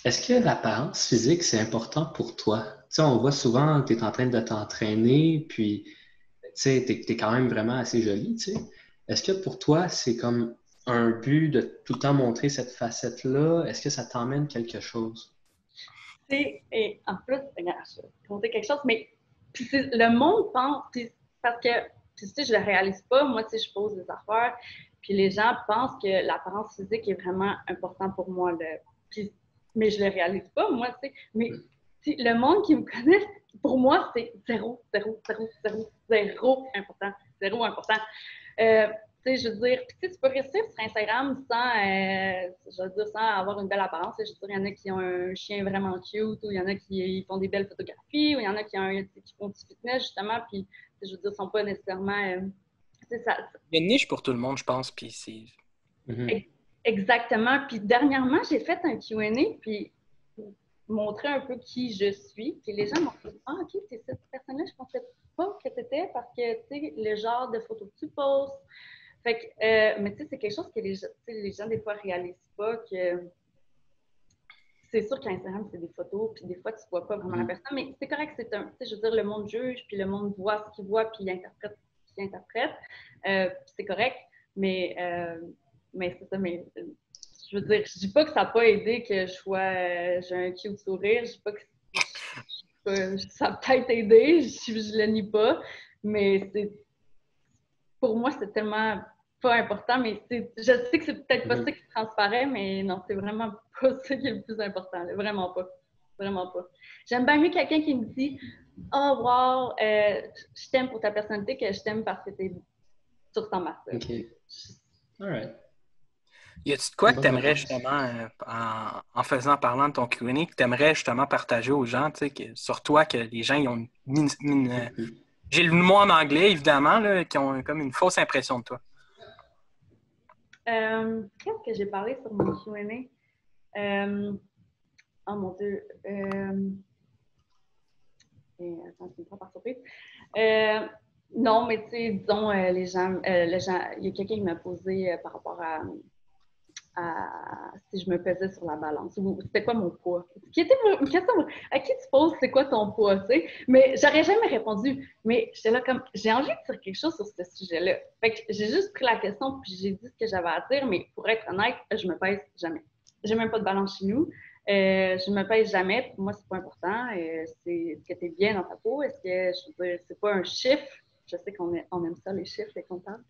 Est-ce que l'apparence physique, c'est important pour toi? Tu sais, on voit souvent que tu es en train de t'entraîner, puis tu sais, t'es quand même vraiment assez jolie, tu sais. Est-ce que pour toi, c'est comme un but de tout le temps montrer cette facette-là? Est-ce que ça t'emmène quelque chose? Et en plus, regarde, je vais te conter quelque chose, mais puis le monde pense, puis parce que, puis tu sais, je le réalise pas, moi, tu sais, je pose des affaires, puis les gens pensent que l'apparence physique est vraiment important pour moi, mais je le réalise pas, moi, tu sais, mais le monde qui me connaît, pour moi, c'est zéro important, zéro important. Tu sais, je veux dire, puis tu peux rester sur Instagram je veux dire, sans avoir une belle apparence. Je veux dire, il y en a qui ont un chien vraiment cute, ou il y en a qui font des belles photographies, ou il y en a qui font du fitness, justement, puis je veux dire, sont pas nécessairement... ça, Il y a une niche pour tout le monde, je pense, puis c'est... Exactement. Puis dernièrement, j'ai fait un Q&A, puis montrer un peu qui je suis. Puis les gens m'ont dit « Ah, OK, c'est cette personne-là, je pensais pas que c'était parce que, tu sais, le genre de photos que tu postes. » Fait que, mais tu sais, c'est quelque chose que les gens, des fois, réalisent pas que c'est sûr qu'Instagram, c'est des photos, puis des fois, tu vois pas vraiment la personne, mais c'est correct, tu sais, je veux dire, le monde juge, puis le monde voit ce qu'il voit, puis il interprète ce qu'il interprète. C'est correct, mais c'est ça, mais je veux dire, je dis pas que ça n'a pas aidé que j'ai un cute sourire, je dis pas que ça a peut-être aidé, je le nie pas, mais pour moi, c'est tellement pas important, mais je sais que c'est peut-être pas ça qui transparaît, mais non, c'est vraiment pas ça qui est le plus important, là, vraiment pas. Vraiment pas. J'aime bien mieux quelqu'un qui me dit « Oh, wow, je t'aime pour ta personnalité que je t'aime parce que tu ressembles à ça. » OK. All right. Y a-tu de quoi que tu aimerais justement, parlant de ton Q&A, que tu aimerais justement partager aux gens, tu sais, sur toi, que les gens ils ont j'ai le mot en anglais, évidemment, là, qui ont comme une fausse impression de toi. Qu'est-ce que j'ai parlé sur mon Q&A? Oh mon Dieu. Attends, tu me prends par surprise. Non, mais tu sais, disons, les gens, il y a quelqu'un qui m'a posé par rapport à si je me pesais sur la balance ou c'était quoi mon poids. Qui était une question à qui tu poses c'est quoi ton poids, tu sais? Mais j'aurais jamais répondu. Mais j'étais là comme j'ai envie de dire quelque chose sur ce sujet-là. Fait que j'ai juste pris la question puis j'ai dit ce que j'avais à dire, mais pour être honnête, je me pèse jamais. J'ai même pas de balance chez nous. Je me pèse jamais. Pour moi, c'est pas important. C'est est-ce que tu es bien dans ta peau? Est-ce que je veux dire, c'est pas un chiffre? Je sais qu'on aime ça, les chiffres, les comptables.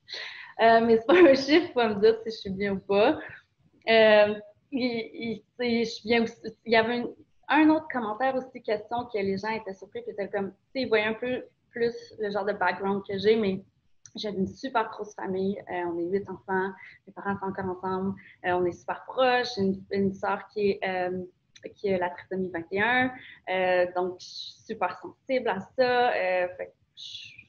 Mais c'est pas un chiffre pour me dire si je suis bien ou pas. Il y avait un autre commentaire aussi, question que les gens étaient surpris, qui était comme, tu sais, ils voyaient un peu plus le genre de background que j'ai, mais j'ai une super grosse famille. On est 8 enfants, mes parents sont encore ensemble, on est super proches. J'ai une sœur qui a la trisomie 21, donc je suis super sensible à ça. Fait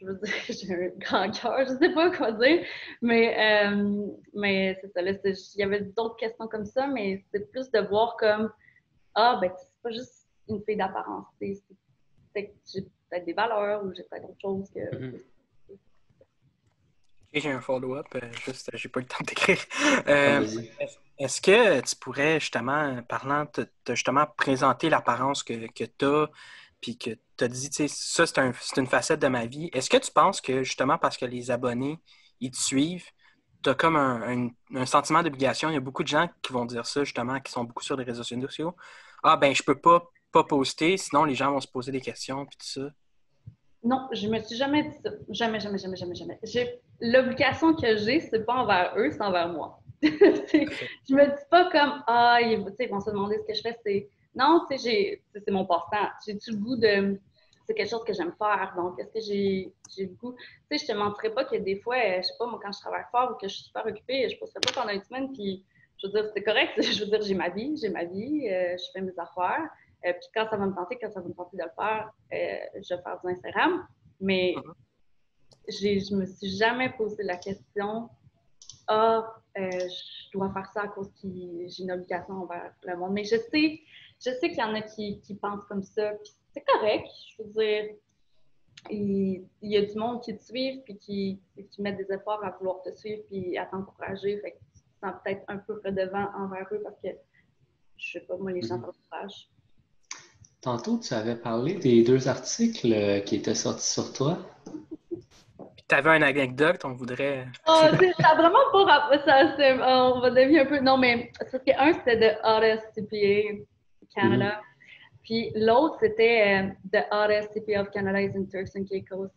je veux dire, j'ai un grand cœur, je sais pas quoi dire, mais c'est ça, là, il y avait d'autres questions comme ça, mais c'est plus de voir comme, ben, c'est pas juste une fille d'apparence, c'est que j'ai peut-être des valeurs ou j'ai peut-être autre chose que... J'ai un follow-up, juste, j'ai pas eu le temps d'écrire. Vas-y. Est-ce que tu pourrais, justement, parlant, te justement présenter l'apparence que tu as, puis que tu as dit, tu sais, ça, c'est une facette de ma vie. Est-ce que tu penses que, justement, parce que les abonnés, ils te suivent, tu as comme un sentiment d'obligation? Il y a beaucoup de gens qui vont dire ça, justement, qui sont beaucoup sur les réseaux sociaux. Ah, ben, je peux pas poster, sinon les gens vont se poser des questions, puis tout ça. Non, je me suis jamais dit ça. Jamais, jamais, jamais, jamais, jamais. L'obligation que j'ai, c'est pas envers eux, c'est envers moi. Je me dis pas comme, ils vont se demander ce que je fais. Non, c'est mon passe-temps. J'ai-tu le goût de... C'est quelque chose que j'aime faire. Donc, est-ce que j'ai le goût... Tu sais, je te mentirais pas que des fois, je sais pas, moi, quand je travaille fort ou que je suis super occupée, je posterai pas pendant une semaine, puis je veux dire, c'est correct. Je veux dire, j'ai ma vie, je fais mes affaires. Puis quand ça va me tenter, de le faire, je vais faire du Instagram. Mais je me suis jamais posé la question je dois faire ça à cause que j'ai une obligation envers le monde. Mais je sais qu'il y en a qui pensent comme ça. Puis c'est correct. Je veux dire, il y a du monde qui te suivent puis qui mettent des efforts à vouloir te suivre puis à t'encourager. Fait que tu te sens peut-être un peu redevant envers eux parce que, je sais pas, moi, les gens t'encouragent. Tantôt, tu avais parlé des 2 articles qui étaient sortis sur toi. Tu avais une anecdote, on voudrait. Ça n'a vraiment pas rapport. On va dévier un peu. Non, mais c'est parce que un, c'était The Hottest CPA Canada. Puis l'autre, c'était The Hottest CPA of Canada is in Turks and Caicos.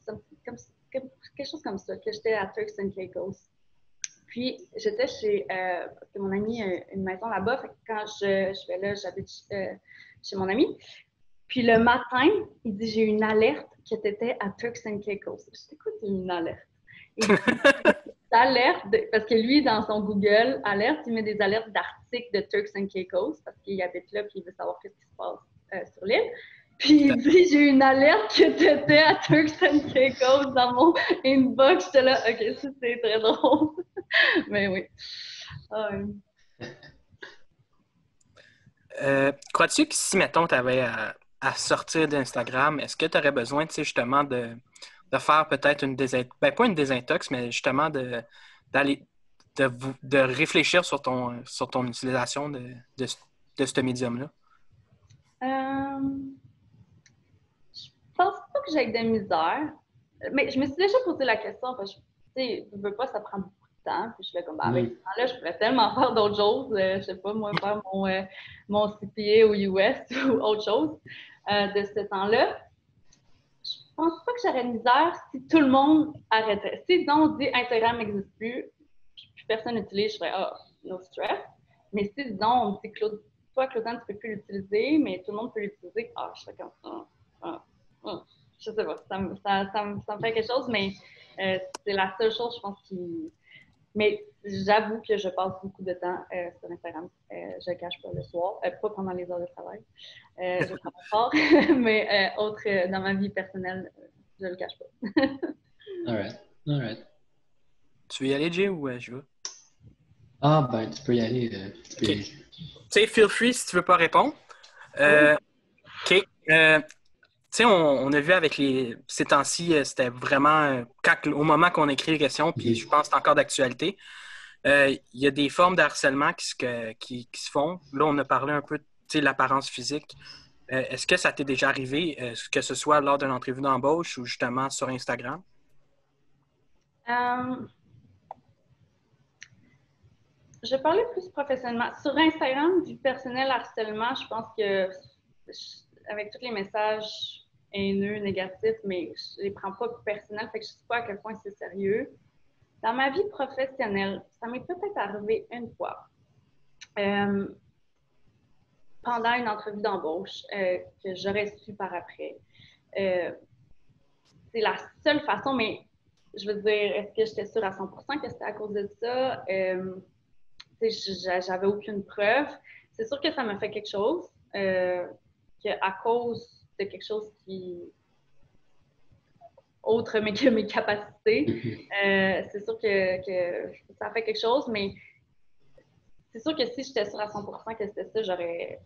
Quelque chose comme ça, que j'étais à Turks and Caicos. Puis j'étais parce que mon ami a une maison là-bas. Fait que quand je vais là, j'habite chez mon ami. Puis le matin, il dit, j'ai une alerte que tu étais à Turks and Caicos. Je dis, écoute, il y a une alerte. Il dit, alerte, parce que lui, dans son Google Alert, il met des alertes d'articles de Turks and Caicos parce qu'il habite là et il veut savoir ce qui se passe sur l'île. Puis il dit, j'ai une alerte que tu étais à Turks and Caicos dans mon inbox. J'étais là, OK, ça c'est très drôle. Mais oui. Crois-tu que si, mettons, tu avais à sortir d'Instagram, est-ce que tu aurais besoin, tu sais, justement, de faire peut-être pas une désintox, mais justement de réfléchir sur ton utilisation de ce médium-là? Je pense pas que j'ai de misère, mais je me suis déjà posé la question parce que, tu sais, je veux pas, ça prend beaucoup de temps. Puis je fais comme, avec ce temps-là, je pourrais tellement faire d'autres choses. Je sais pas, moi, faire mon CPA au US ou autre chose de ce temps-là. Je pense pas que j'aurais de misère si tout le monde arrêtait. Si, disons, on dit Instagram n'existe plus, puis plus personne n'utilise, je ferais, no stress. Mais si, disons, on me dit, toi, Claudine, tu peux plus l'utiliser, mais tout le monde peut l'utiliser, je serais comme, je sais pas, ça me fait quelque chose, mais c'est la seule chose, je pense, qui... Mais j'avoue que je passe beaucoup de temps sur Instagram. Je ne le cache pas le soir, pas pendant les heures de travail. Je travaille fort, mais dans ma vie personnelle, je ne le cache pas. All right. Tu veux y aller, Jay, ou je veux? Ben, tu peux y aller. Tu sais, feel free si tu veux pas répondre. OK. Tu sais, on a vu avec ces temps-ci, c'était vraiment au moment qu'on écrit les questions, puis je pense que c'est encore d'actualité. Il y a des formes de harcèlement qui se font. Là, on a parlé un peu de l'apparence physique. Est-ce que ça t'est déjà arrivé, que ce soit lors d'une entrevue d'embauche ou justement sur Instagram? Je parlais plus professionnellement. Sur Instagram, du personnel harcèlement, je pense que avec tous les messages haineux, négatifs, mais je les prends pas personnels, fait que je sais pas à quel point c'est sérieux. Dans ma vie professionnelle, ça m'est peut-être arrivé une fois. Pendant une entrevue d'embauche que j'aurais su par après. C'est la seule façon, mais je veux dire, est-ce que j'étais sûre à 100% que c'était à cause de ça? J'avais aucune preuve. C'est sûr que ça m'a fait quelque chose, qu'à cause de quelque chose qui... autre que mes capacités. C'est sûr que ça fait quelque chose, mais c'est sûr que si j'étais sûre à 100% que c'était ça, j'aurais...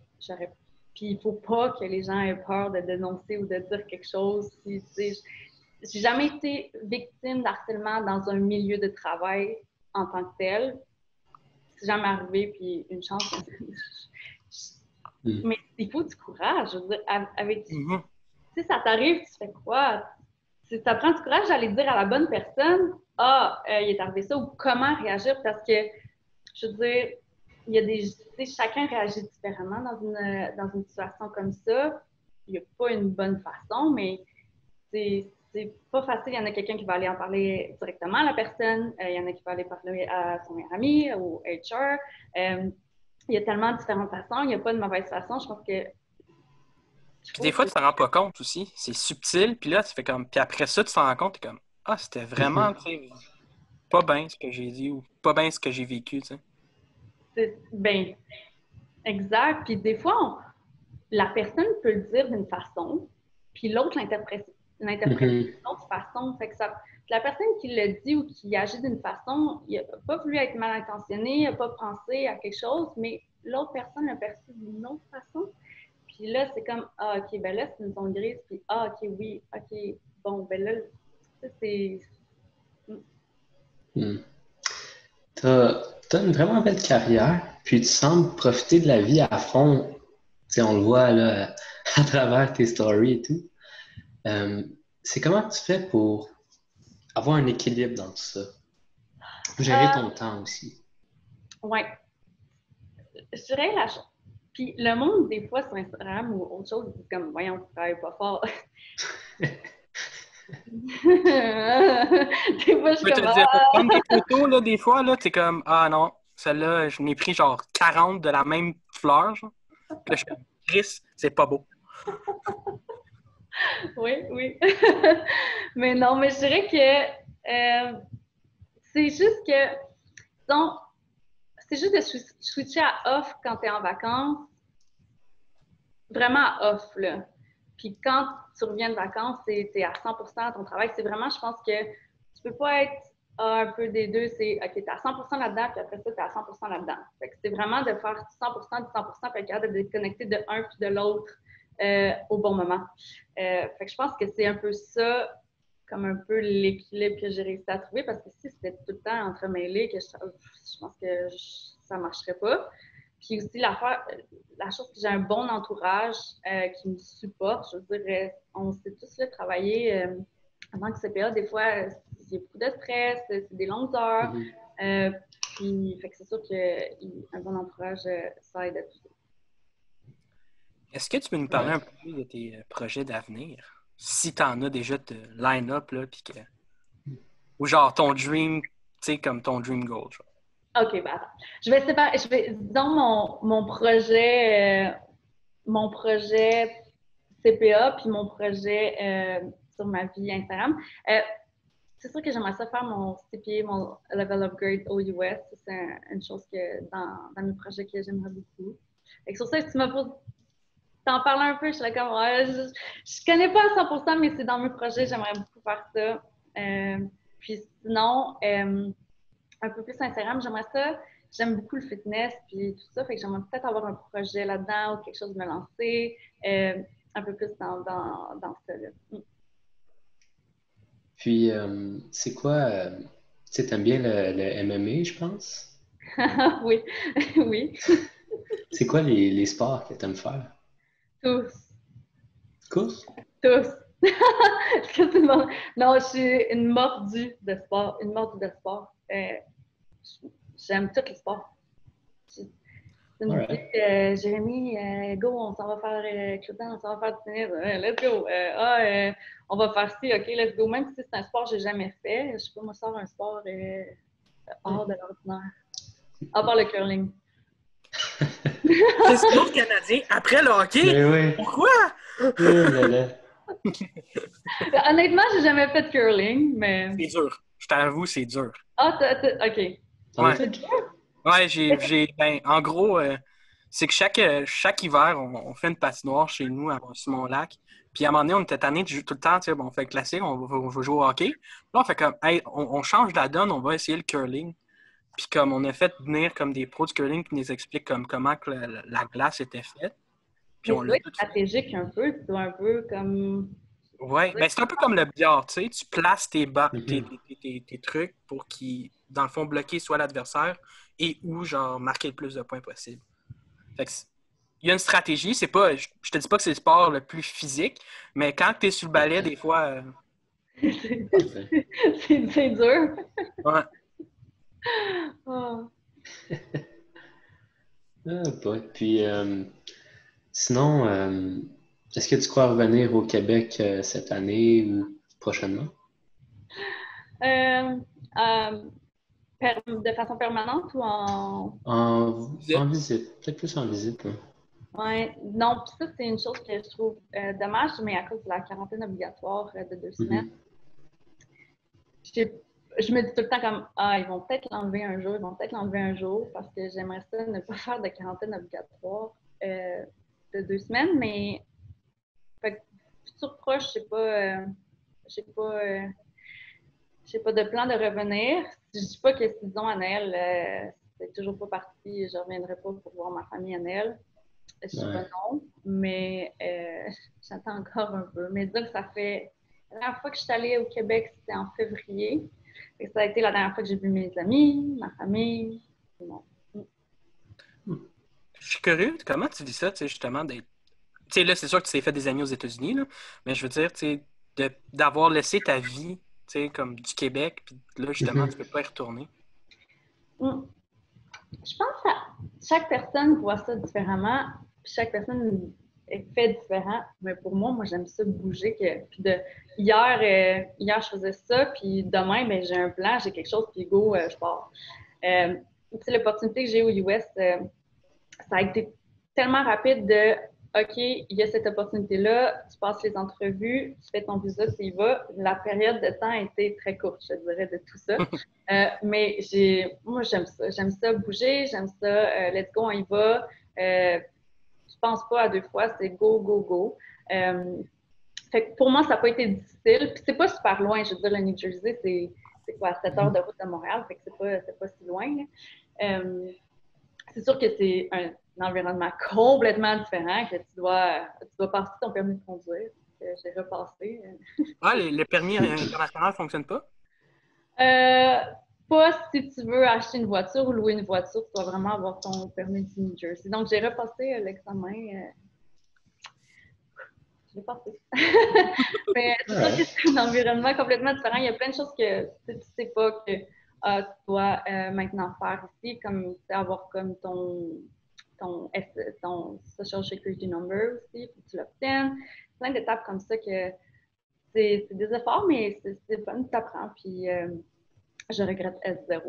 Puis il faut pas que les gens aient peur de dénoncer ou de dire quelque chose. J'ai jamais été victime d'harcèlement dans un milieu de travail en tant que tel. C'est jamais arrivé, puis une chance. Mais il faut du courage. Je veux dire, avec... Si ça t'arrive, tu fais quoi? Ça prend du courage d'aller dire à la bonne personne, il est arrivé ça, ou comment réagir, parce que, je veux dire, il y a chacun réagit différemment dans une situation comme ça. Il n'y a pas une bonne façon, mais c'est pas facile. Il y en a quelqu'un qui va aller en parler directement à la personne, il y en a qui va aller parler à son meilleur ami, au HR. Il y a tellement de différentes façons, il n'y a pas de mauvaise façon. Je pense que puis des fois, tu t'en rends pas compte aussi. C'est subtil, puis là, tu fais comme... Puis après ça, tu t'en rends compte, t'es comme, c'était vraiment, tu sais, pas bien ce que j'ai dit ou pas bien ce que j'ai vécu, tu sais. Ben, exact. Puis des fois, la personne peut le dire d'une façon, puis l'autre l'interprète d'une autre façon. Fait que la personne qui le dit ou qui agit d'une façon, il n'a pas voulu être mal intentionné, il n'a pas pensé à quelque chose, mais l'autre personne l'a perçu d'une autre façon. Puis là, c'est comme, OK, ben là, c'est une zone grise, puis OK, oui, OK, bon, ben là, ça, c'est... T'as une vraiment belle carrière, puis tu sembles profiter de la vie à fond. Tu sais, on le voit là, à travers tes stories et tout. C'est comment tu fais pour avoir un équilibre dans tout ça? Gérer ton temps aussi. Oui. Je dirais la chose. Puis le monde, des fois, sur Instagram ou autre chose, c'est comme, voyons, tu travailles pas fort. Des fois, je suis comme, comme des photos, là, des fois, là, t'es comme, non, celle-là, je n'ai pris genre 40 de la même fleur, genre. Puis là, je suis comme, Chris, c'est pas beau. Oui. Mais non, mais je dirais que c'est juste que, disons, c'est juste de switcher à off quand tu es en vacances. Vraiment à off, là. Puis quand tu reviens de vacances, tu es à 100% à ton travail. C'est vraiment, je pense que tu peux pas être un peu des deux. C'est, OK, tu es à 100% là-dedans, puis après ça, tu es à 100% là-dedans. Fait que c'est vraiment de faire 100% du 100%, puis être capable de déconnecter de un puis de l'autre au bon moment. Fait que je pense que c'est un peu ça, comme un peu l'équilibre que j'ai réussi à trouver, parce que si c'était tout le temps entremêlé, je pense que ça marcherait pas. Puis aussi, la chose que j'ai un bon entourage qui me supporte. Je veux dire, on s'est tous là travailler en tant que CPA. Des fois, il y a beaucoup de stress, c'est des longues heures. Puis, fait que c'est sûr qu'un bon entourage, ça aide à tout ça. Est-ce que tu peux nous parler un peu plus de tes projets d'avenir? Si tu en as déjà de line-up, là, puis que... Ou genre ton dream, tu sais, comme ton dream goal, genre. OK, ben attends. Disons mon projet CPA puis mon projet sur ma vie Instagram. C'est sûr que j'aimerais ça faire mon CPA, mon Level Upgrade au US. C'est une chose que dans mes projets que j'aimerais beaucoup. Et sur ça, si tu m'as t'en parler un peu, je suis comme, je connais pas à 100%, mais c'est dans mes projets, j'aimerais beaucoup faire ça. Puis sinon, un peu plus Instagram, j'aimerais ça. J'aime beaucoup le fitness puis tout ça, fait que j'aimerais peut-être avoir un projet là-dedans ou quelque chose de me lancer, un peu plus dans ça. Là. Puis, c'est quoi, tu sais, t'aimes bien le MMA, je pense? Oui, oui. C'est quoi les sports que t'aimes faire? Tous. Course? Tous. Non, je suis une mordue de sport. J'aime tous les sports. Tu me dis, Jérémy, go, on s'en va faire Claudin, on s'en va faire du tennis. Let's go. On va faire ci, OK, let's go. Même si c'est un sport que j'ai jamais fait, je sais pas, moi, sort un sport hors de l'ordinaire. À part le curling. C'est sport canadien après le hockey? Oui. Pourquoi? Honnêtement, j'ai jamais fait de curling, mais... C'est dur. Je t'avoue, c'est dur. OK. T'en as fait? Ouais, en gros, c'est que chaque hiver, on fait une patinoire chez nous à Simon-Lac. Puis à un moment donné, on était tannés de jouer tout le temps, tu sais, bon, on fait le classique, on va jouer au hockey. Là, on fait comme, hey, on change la donne, on va essayer le curling. Puis comme on a fait venir comme des pros de curling qui nous expliquent comme comment que la glace était faite. Puis Mais on tu l'a dois tout être fait. stratégique un peu, tu dois un peu comme... Ouais, ben c'est un peu comme le billard, tu sais, tu places Mhm. tes trucs pour qu'ils, dans le fond, bloquer soit l'adversaire et ou genre marquer le plus de points possible. Fait que il y a une stratégie, c'est pas, je te dis pas que c'est le sport le plus physique, mais quand tu es sur le balai, des fois, c'est Parfait. c'est dur. ouais. Ah. Ah, boy. Puis, sinon, est-ce que tu crois revenir au Québec cette année ou prochainement? Euh, euh, de façon permanente ou en... En visite, peut-être plus en visite, hein. Ouais, non, puis ça, c'est une chose que je trouve dommage, mais à cause de la quarantaine obligatoire de 2 semaines, Mhm. j'ai- je me dis tout le temps comme, ah, ils vont peut-être l'enlever un jour, ils vont peut-être l'enlever un jour, parce que j'aimerais ça ne pas faire de quarantaine obligatoire de 2 semaines, mais fait que, futur proche, j'ai pas, j'ai pas de plan de revenir. Je dis pas que, disons, à Noël, c'est toujours pas parti, je reviendrai pas pour voir ma famille à Noël. Je suis pas Ouais. non, mais j'attends encore un peu. Mais disons que ça fait. La dernière fois que je suis allée au Québec, c'était en février. Et ça a été la dernière fois que j'ai vu mes amis, ma famille. Bon. Je suis curieux, comment tu dis ça, tu sais, justement, d'être. Tu sais, là, c'est sûr que tu t'es fait des amis aux États-Unis, là, mais je veux dire, tu sais, d'avoir laissé ta vie, tu sais, comme du Québec, puis là, justement, tu Mhm. peux pas y retourner. Mm. Je pense que chaque personne voit ça différemment. Chaque personne est fait différent. Mais pour moi, j'aime ça bouger. Puis hier, je faisais ça. Puis demain, ben, j'ai un plan, j'ai quelque chose. Puis go, je pars. Euh, L'opportunité que j'ai aux US, ça a été tellement rapide de OK, il y a cette opportunité-là, tu passes les entrevues, tu fais ton visa, tu y vas. La période de temps a été très courte, je dirais, de tout ça. Mais moi, j'aime ça. J'aime ça bouger, j'aime ça. Let's go, on y va. Je pense pas à 2 fois, c'est go, go, go. Fait que pour moi, ça n'a pas été difficile. Puis c'est pas super loin. Je veux dire, le New Jersey, c'est quoi, 7 heures de route de Montréal. Fait que c'est pas si loin. C'est sûr que c'est un environnement complètement différent, que tu dois passer ton permis de conduire, que j'ai repassé. Ah, le permis international ne fonctionne pas? Euh, Pas si tu veux acheter une voiture ou louer une voiture, tu dois vraiment avoir ton permis du New Jersey. Donc, j'ai repassé l'examen. Je l'ai passé. Mais c'est sûr que Alright. c'est un environnement complètement différent. Il y a plein de choses que tu sais pas que tu dois maintenant faire ici, comme avoir comme ton Social Security Number aussi, faut que tu l'obtiennes. Plein d'étapes comme ça que c'est des efforts, mais c'est fun, tu apprends. Puis je regrette S0.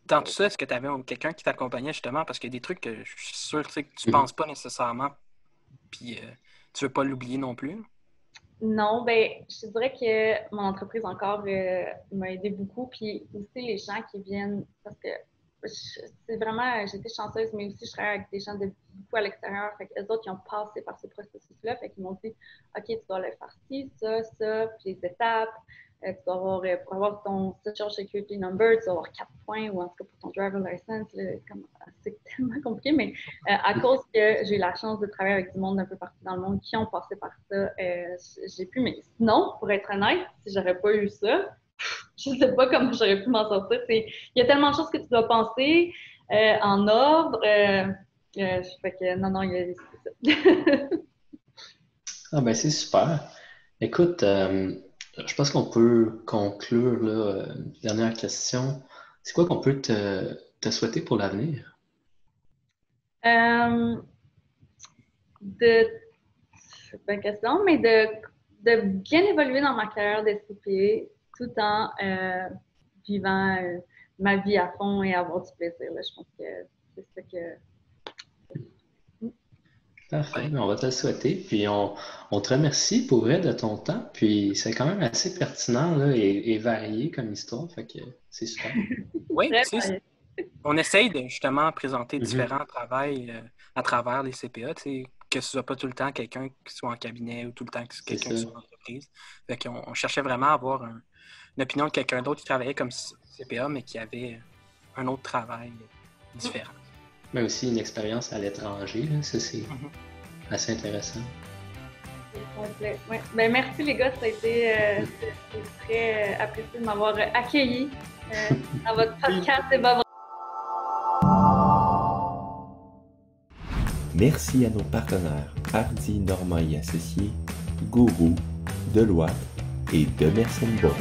Dans tout ça, est-ce que tu avais quelqu'un qui t'accompagnait justement? Parce qu'il y a des trucs que je suis sûr tu sais, que tu Mhm. penses pas nécessairement, puis tu veux pas l'oublier non plus. Non, ben, je te dirais que mon entreprise encore m'a aidé beaucoup. Puis aussi les gens qui viennent, parce que c'est vraiment, j'étais chanceuse, mais aussi je travaille avec des gens de beaucoup à l'extérieur. Fait que les autres, ils ont passé par ce processus-là. Fait qu'ils m'ont dit, OK, tu dois le faire ci, ça, puis les étapes. Tu dois avoir, pour avoir ton Social Security Number, tu dois avoir 4 points, ou en tout cas pour ton driver license. C'est tellement compliqué, mais à cause que j'ai eu la chance de travailler avec du monde un peu partout dans le monde qui ont passé par ça, j'ai pu. Mais sinon, pour être honnête, si j'aurais pas eu ça, je sais pas comment j'aurais pu m'en sortir. Il y a tellement de choses que tu dois penser en ordre. Fait que non, il y a Ah ben c'est super. Écoute, je pense qu'on peut conclure là. Dernière question. C'est quoi qu'on peut te souhaiter pour l'avenir? euh, de c'est pas une question, mais de bien évoluer dans ma carrière de CPA tout en vivant ma vie à fond et avoir du plaisir. Là. Je pense que c'est ça que. Parfait, Ouais. ben, on va te le souhaiter. Puis on te remercie pour vrai de ton temps. Puis c'est quand même assez pertinent là, et varié comme histoire. Fait que c'est super. Oui, Très tu sais, bien. On essaye de justement présenter Mhm. différents travails à travers les CPA, que ce soit pas tout le temps quelqu'un qui soit en cabinet ou tout le temps C'est quelqu'un qui ça. soit en entreprise. Fait qu'on cherchait vraiment à avoir une opinion de quelqu'un d'autre qui travaillait comme CPA, mais qui avait un autre travail différent. Mais aussi une expérience à l'étranger, là, ça c'est Mhm. assez intéressant. Complet. Ouais. Ben, merci les gars, ça a été c'est très apprécié de m'avoir accueilli dans votre podcast des Bob. Merci à nos partenaires Hardy Normand et Associés, Gourou, Deloitte et Demerson Bourg.